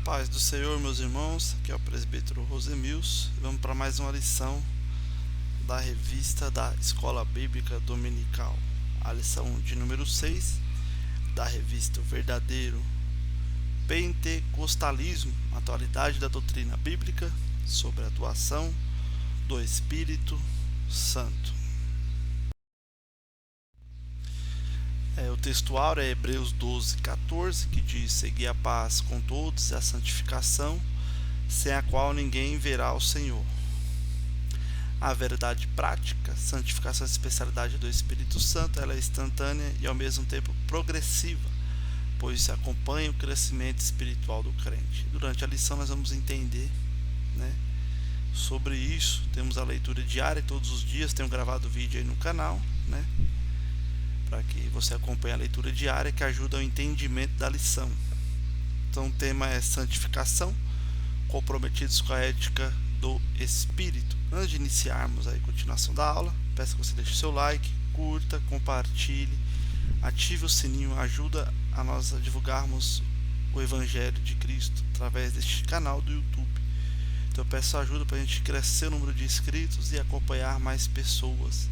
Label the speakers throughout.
Speaker 1: Paz do Senhor, meus irmãos, aqui é o presbítero Rosemils. Vamos para mais uma lição da revista da Escola Bíblica Dominical. A lição de número 6 da revista O Verdadeiro Pentecostalismo, atualidade da doutrina bíblica sobre a atuação do Espírito Santo. O textuário é Hebreus 12:14, que diz: segui a paz com todos e a santificação, sem a qual ninguém verá o Senhor. A verdade prática, santificação e especialidade do Espírito Santo, ela é instantânea e ao mesmo tempo progressiva, pois se acompanha o crescimento espiritual do crente. Durante a lição nós vamos entender, sobre isso. Temos a leitura diária todos os dias, tenho gravado vídeo aí no canal, para que você acompanhe a leitura diária, que ajuda ao entendimento da lição. Então o tema é santificação, comprometidos com a ética do Espírito. Antes de iniciarmos a continuação da aula, peço que você deixe seu like, curta, compartilhe, ative o sininho, ajuda a nós a divulgarmos o Evangelho de Cristo através deste canal do YouTube. Então eu peço ajuda para a gente crescer o número de inscritos e acompanhar mais pessoas.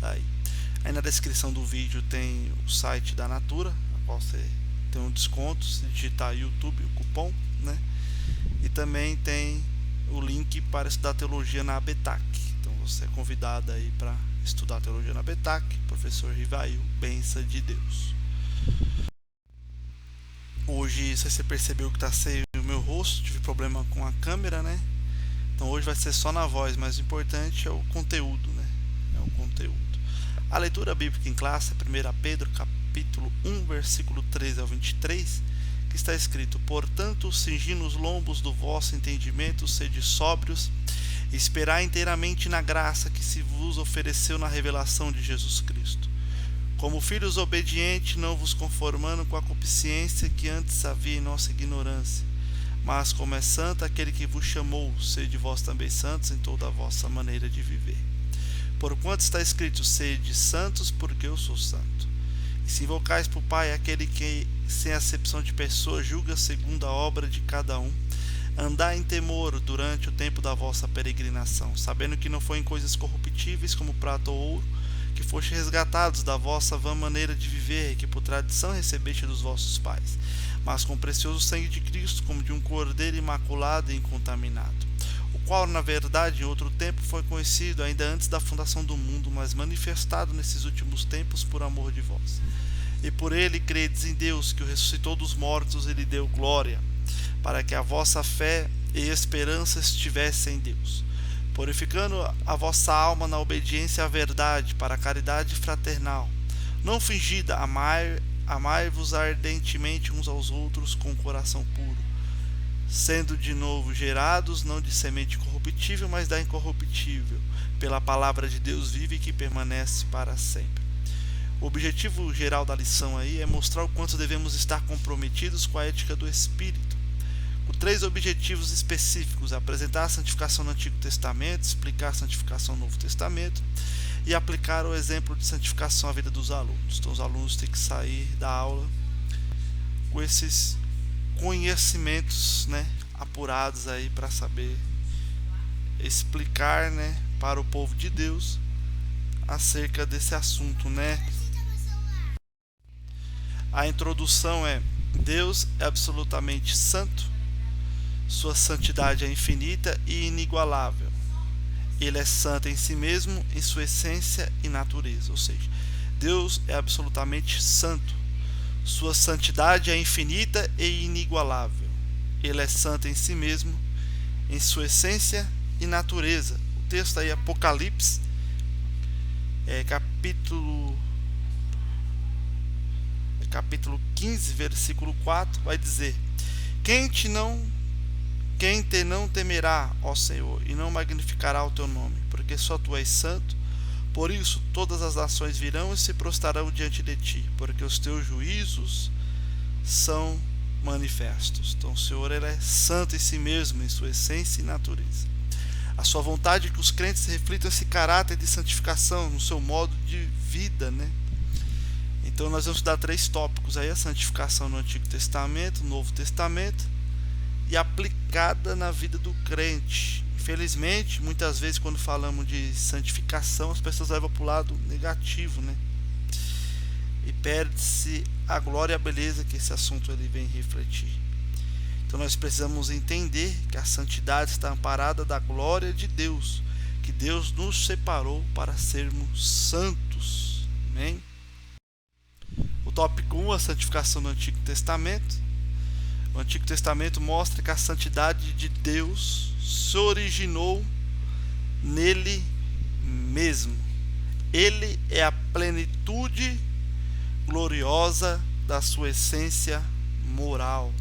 Speaker 1: Aí na descrição do vídeo tem o site da Natura, a qual você tem um desconto se digitar YouTube, o cupom, E também tem o link para estudar teologia na ABETAC. Então você é convidado aí para estudar teologia na ABETAC, professor Rivail, bênção de Deus. Hoje, se você percebeu que está sem o meu rosto, tive problema com a câmera, Então hoje vai ser só na voz, mas o importante é o conteúdo, É o conteúdo. A leitura bíblica em classe é 1 Pedro, capítulo 1, versículo 13 ao 23, que está escrito: portanto, cingindo os lombos do vosso entendimento, sede sóbrios, e esperai inteiramente na graça que se vos ofereceu na revelação de Jesus Cristo. Como filhos obedientes, não vos conformando com a concupiscência que antes havia em nossa ignorância, mas como é santo aquele que vos chamou, sede vós também santos em toda a vossa maneira de viver. Porquanto está escrito: sede santos, porque eu sou santo. E se invocais por Pai aquele que, sem acepção de pessoas, julga segundo a obra de cada um, andai em temor durante o tempo da vossa peregrinação, sabendo que não foi em coisas corruptíveis como prata ou ouro, que foste resgatados da vossa vã maneira de viver, que por tradição recebeste dos vossos pais, mas com o precioso sangue de Cristo, como de um cordeiro imaculado e incontaminado, o qual, na verdade, em outro tempo foi conhecido ainda antes da fundação do mundo, mas manifestado nesses últimos tempos por amor de vós. E por ele credes em Deus, que o ressuscitou dos mortos e lhe deu glória, para que a vossa fé e esperança estivessem em Deus, purificando a vossa alma na obediência à verdade, para a caridade fraternal, não fingida, amai-vos ardentemente uns aos outros com o coração puro, sendo de novo gerados, não de semente corruptível, mas da incorruptível, pela palavra de Deus viva e que permanece para sempre. O objetivo geral da lição aí é mostrar o quanto devemos estar comprometidos com a ética do Espírito, com 3 objetivos específicos: apresentar a santificação no Antigo Testamento, explicar a santificação no Novo Testamento e aplicar o exemplo de santificação à vida dos alunos. Então os alunos têm que sair da aula com esses conhecimentos, apurados aí para saber explicar, para o povo de Deus acerca desse assunto, A introdução é: Deus é absolutamente santo, sua santidade é infinita e inigualável. Ele é santo em si mesmo, em sua essência e natureza, ou seja, Deus é absolutamente santo. Sua santidade é infinita e inigualável. Ele é santo em si mesmo, em sua essência e natureza. O texto aí, Apocalipse, capítulo 15, versículo 4, vai dizer: quem te não temerá, ó Senhor, e não magnificará o teu nome, porque só tu és santo. Por isso todas as nações virão e se prostrarão diante de ti, porque os teus juízos são manifestos. Então o Senhor, ele é santo em si mesmo, em sua essência e natureza. A sua vontade é que os crentes reflitam esse caráter de santificação no seu modo de vida, Então nós vamos estudar 3 tópicos aí: a santificação no Antigo Testamento, no Novo Testamento e aplicada na vida do crente. Infelizmente, muitas vezes quando falamos de santificação, as pessoas levam para o lado negativo, né? E perde-se a glória e a beleza que esse assunto ele vem refletir. Então nós precisamos entender que a santidade está amparada da glória de Deus, que Deus nos separou para sermos santos. Amém? O tópico 1, a santificação do Antigo Testamento. O Antigo Testamento mostra que a santidade de Deus se originou nele mesmo. Ele é a plenitude gloriosa da sua essência moral.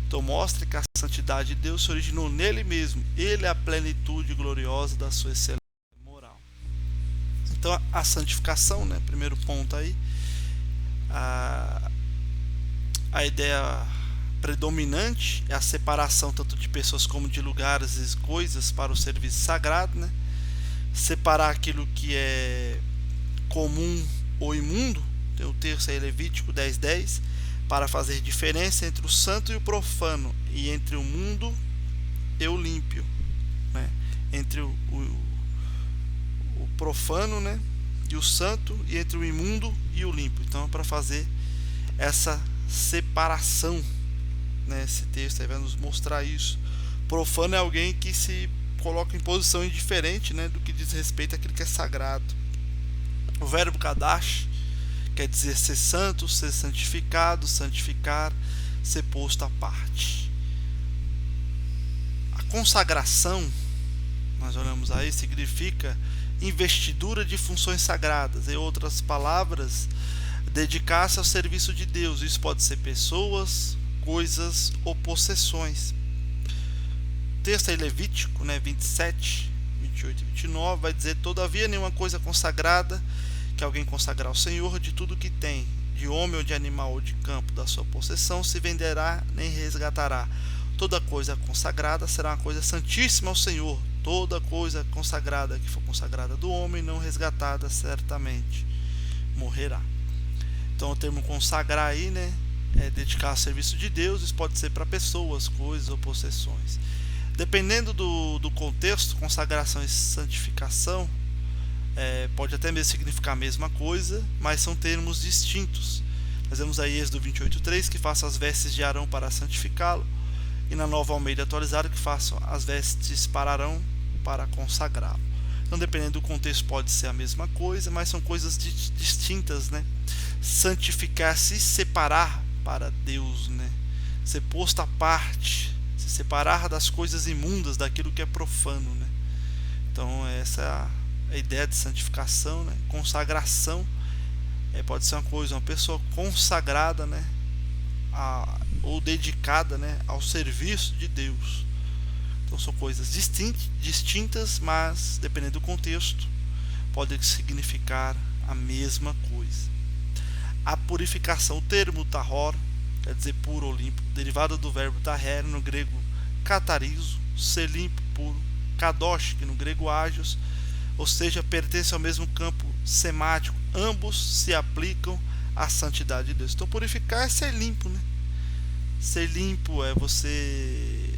Speaker 1: Então mostra que a santidade de Deus se originou nele mesmo. Ele é a plenitude gloriosa da sua excelência moral. Então a santificação, né, primeiro ponto aí, a ideia predominante é a separação tanto de pessoas como de lugares e coisas para o serviço sagrado, né? Separar aquilo que é comum ou imundo. Tem o texto aí, Levítico 10:10, para fazer diferença entre o santo e o profano, e entre o mundo e o límpio, né? Entre o profano, né, e o santo, e entre o imundo e o limpo. Então, para fazer essa separação, né, esse texto aí vai nos mostrar isso. Profano é alguém que se coloca em posição indiferente, né, do que diz respeito àquilo que é sagrado. O verbo kadash quer dizer ser santo, ser santificado, santificar, ser posto à parte. A consagração, nós olhamos aí, significa investidura de funções sagradas. Em outras palavras, dedicar-se ao serviço de Deus. Isso pode ser pessoas, coisas ou possessões. O texto aí, Levítico, né, 27, 28 e 29, vai dizer: todavia nenhuma coisa consagrada que alguém consagrar ao Senhor, de tudo que tem, de homem ou de animal ou de campo, da sua possessão, se venderá nem resgatará. Toda coisa consagrada será uma coisa santíssima ao Senhor. Toda coisa consagrada que for consagrada do homem, não resgatada, certamente morrerá. Então o termo consagrar aí, né, é dedicar ao serviço de Deus. Isso pode ser para pessoas, coisas ou possessões. Dependendo do contexto, consagração e santificação pode até mesmo significar a mesma coisa, mas são termos distintos. Nós vemos aí Êxodo 28:3, que faça as vestes de Arão para santificá-lo, e na Nova Almeida atualizada, que façam as vestes para Arão para consagrá-lo. Então, dependendo do contexto, pode ser a mesma coisa, mas são coisas distintas, né? Santificar, se separar para Deus, né? Ser posto à parte, se separar das coisas imundas, daquilo que é profano, né? Então, essa é a ideia de santificação, né? Consagração pode ser uma coisa, uma pessoa consagrada, né? Ou dedicada, né, ao serviço de Deus. Então são coisas distintas, mas dependendo do contexto, pode significar a mesma coisa. A purificação, o termo tahor, quer dizer puro ou limpo, derivado do verbo taher, no grego katarizo, ser limpo, puro, kadosh, que no grego ágios, ou seja, pertence ao mesmo campo semático. Ambos se aplicam à santidade de Deus. Então purificar é ser limpo, né? Ser limpo é você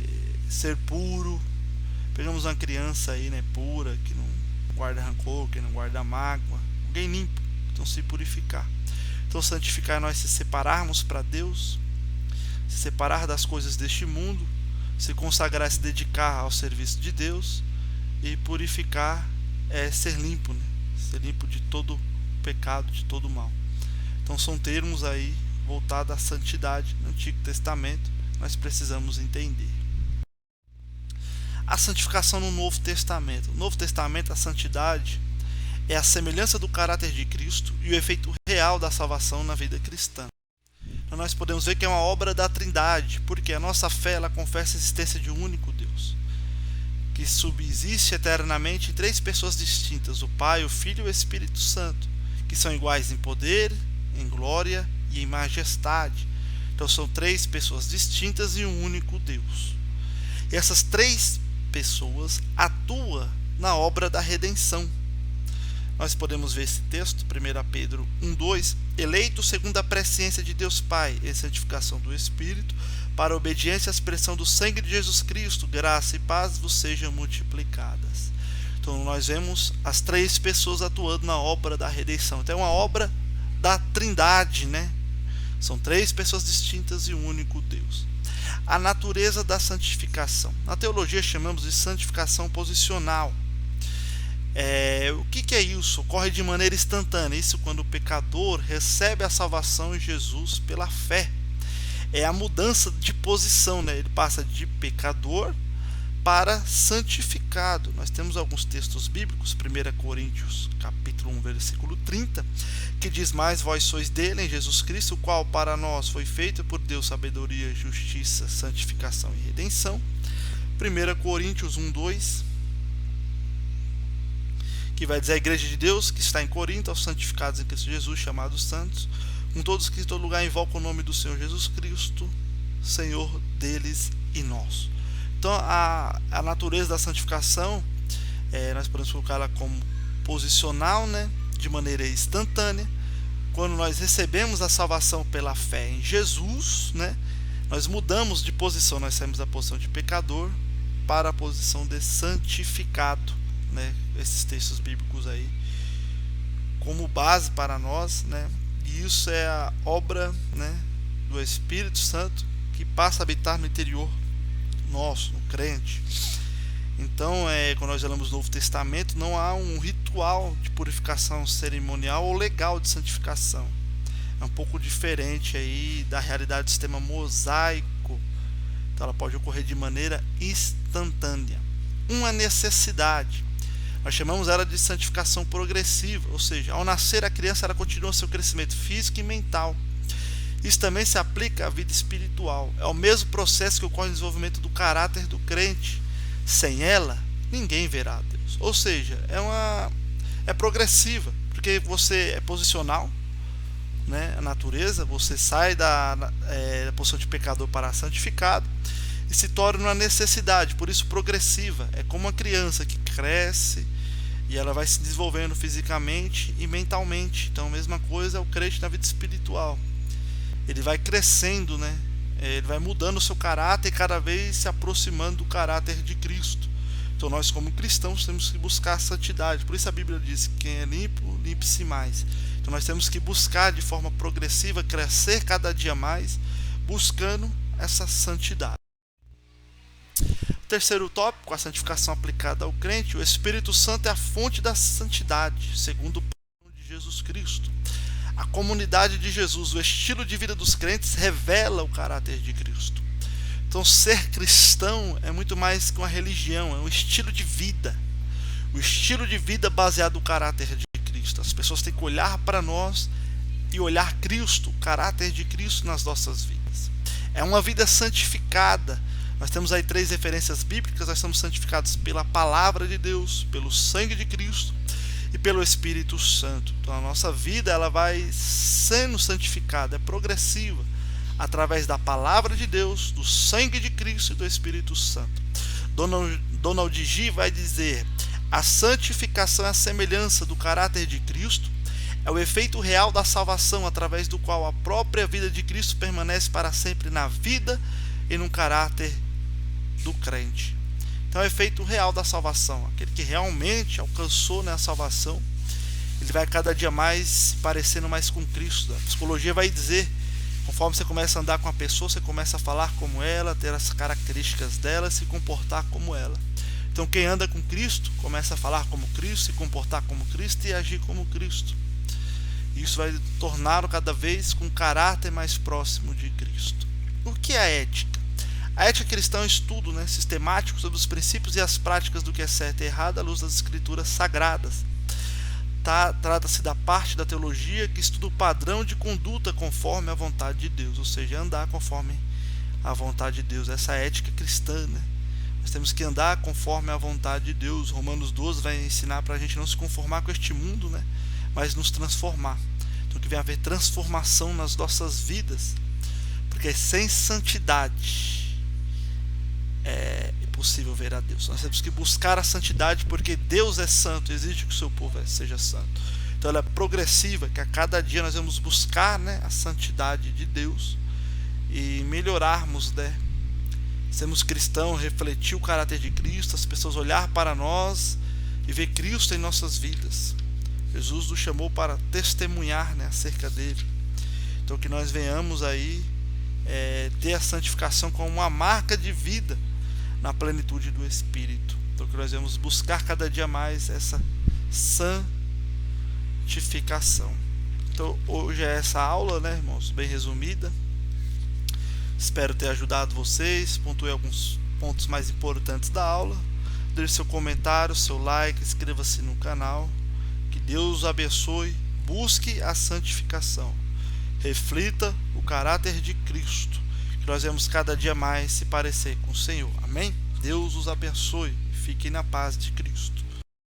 Speaker 1: ser puro. Pegamos uma criança aí, né, pura, que não guarda rancor, que não guarda mágoa, alguém limpo. Então se purificar. Então santificar é nós se separarmos para Deus, se separar das coisas deste mundo, se consagrar é se dedicar ao serviço de Deus, e purificar é ser limpo, né? Ser limpo de todo pecado, de todo mal. Então são termos aí voltados à santidade no Antigo Testamento, nós precisamos entender. A santificação no Novo Testamento. No Novo Testamento, a santidade é a semelhança do caráter de Cristo e o efeito real da salvação na vida cristã. Então nós podemos ver que é uma obra da Trindade, porque a nossa fé ela confessa a existência de um único Deus, que subsiste eternamente em três pessoas distintas, o Pai, o Filho e o Espírito Santo, que são iguais em poder, em glória e em majestade. Então são três pessoas distintas e um único Deus. E essas três pessoas atuam na obra da redenção. Nós podemos ver esse texto, 1 Pedro 1:2, eleito segundo a presciência de Deus Pai e santificação do Espírito, para a obediência à expressão do sangue de Jesus Cristo, graça e paz vos sejam multiplicadas. Então nós vemos as três pessoas atuando na obra da redenção. Então é uma obra da Trindade, né? São três pessoas distintas e um único Deus. A natureza da santificação. Na teologia chamamos de santificação posicional. O que é isso? Ocorre de maneira instantânea. Isso quando o pecador recebe a salvação em Jesus pela fé. É a mudança de posição, né? Ele passa de pecador para santificado. Nós temos alguns textos bíblicos, 1 Coríntios capítulo 1, versículo 30, que diz: mas vós sois dele, em Jesus Cristo, o qual para nós foi feito por Deus sabedoria, justiça, santificação e redenção. 1 Coríntios 1, 2, que vai dizer: a igreja de Deus que está em Corinto, aos santificados em Cristo Jesus, chamados santos, com todos que em todo lugar invocam o nome do Senhor Jesus Cristo, Senhor deles e nosso. Então a natureza da santificação, nós podemos colocá-la como posicional, né, de maneira instantânea. Quando nós recebemos a salvação pela fé em Jesus, né, nós mudamos de posição, nós saímos da posição de pecador para a posição de santificado, né, esses textos bíblicos aí como base para nós, né, e isso é a obra, né, do Espírito Santo que passa a habitar no interior nosso, no crente. Então, quando nós olhamos o Novo Testamento, não há um ritual de purificação cerimonial ou legal de santificação. É um pouco diferente aí da realidade do sistema mosaico. Então, ela pode ocorrer de maneira instantânea. Uma necessidade. Nós chamamos ela de santificação progressiva, ou seja, ao nascer a criança ela continua seu crescimento físico e mental. Isso também se aplica à vida espiritual. É o mesmo processo que ocorre no desenvolvimento do caráter do crente. Sem ela, ninguém verá a Deus. Ou seja, é progressiva, porque você é posicional, né? A natureza, você sai da posição de pecador para santificado e se torna uma necessidade, por isso progressiva. É como uma criança que cresce e ela vai se desenvolvendo fisicamente e mentalmente. Então a mesma coisa é o crente na vida espiritual. Ele vai crescendo, né? Ele vai mudando o seu caráter e cada vez se aproximando do caráter de Cristo. Então nós como cristãos temos que buscar a santidade. Por isso a Bíblia diz que quem é limpo, limpe-se mais. Então nós temos que buscar de forma progressiva, crescer cada dia mais, buscando essa santidade. O terceiro tópico, a santificação aplicada ao crente. O Espírito Santo é a fonte da santidade, segundo o plano de Jesus Cristo. A comunidade de Jesus, o estilo de vida dos crentes revela o caráter de Cristo. Então ser cristão é muito mais que uma religião, é um estilo de vida. O estilo de vida baseado no caráter de Cristo. As pessoas têm que olhar para nós e olhar Cristo, o caráter de Cristo nas nossas vidas. É uma vida santificada. Nós temos aí 3 referências bíblicas. Nós somos santificados pela palavra de Deus, pelo sangue de Cristo e pelo Espírito Santo. Então a nossa vida ela vai sendo santificada, é progressiva, através da palavra de Deus, do sangue de Cristo e do Espírito Santo. Donald G. vai dizer: a santificação é a semelhança do caráter de Cristo, é o efeito real da salvação, através do qual a própria vida de Cristo permanece para sempre na vida e no caráter do crente. Então é o efeito real da salvação. Aquele que realmente alcançou, né, a salvação, ele vai cada dia mais se parecendo mais com Cristo. A psicologia vai dizer, conforme você começa a andar com a pessoa, você começa a falar como ela, ter as características dela, se comportar como ela. Então quem anda com Cristo começa a falar como Cristo, se comportar como Cristo e agir como Cristo. Isso vai torná-lo cada vez com um caráter mais próximo de Cristo. O que é a ética? A ética cristã é um estudo, né, sistemático sobre os princípios e as práticas do que é certo e errado à luz das escrituras sagradas. Trata-se da parte da teologia que estuda o padrão de conduta conforme a vontade de Deus, ou seja, andar conforme a vontade de Deus. Essa é a ética cristã, né? Nós temos que andar conforme a vontade de Deus. Romanos 12 vai ensinar para a gente não se conformar com este mundo, né, mas nos transformar. Então que vem haver transformação nas nossas vidas, porque sem santidade é impossível ver a Deus. Nós temos que buscar a santidade, porque Deus é santo, exige que o seu povo seja santo. Então ela é progressiva, que a cada dia nós vamos buscar, né, a santidade de Deus e melhorarmos, né? Sermos cristãos, refletir o caráter de Cristo, as pessoas olhar para nós e ver Cristo em nossas vidas. Jesus nos chamou para testemunhar, né, acerca dele. Então que nós venhamos aí ter a santificação como uma marca de vida na plenitude do Espírito. Então que nós vamos buscar cada dia mais essa santificação. Então hoje é essa aula, né, irmãos, bem resumida. Espero ter ajudado vocês, pontuei alguns pontos mais importantes da aula. Deixe seu comentário, seu like, inscreva-se no canal. Que Deus os abençoe. Busque a santificação. Reflita o caráter de Cristo. Que nós vamos cada dia mais se parecer com o Senhor. Amém? Deus os abençoe. Fiquem na paz de Cristo.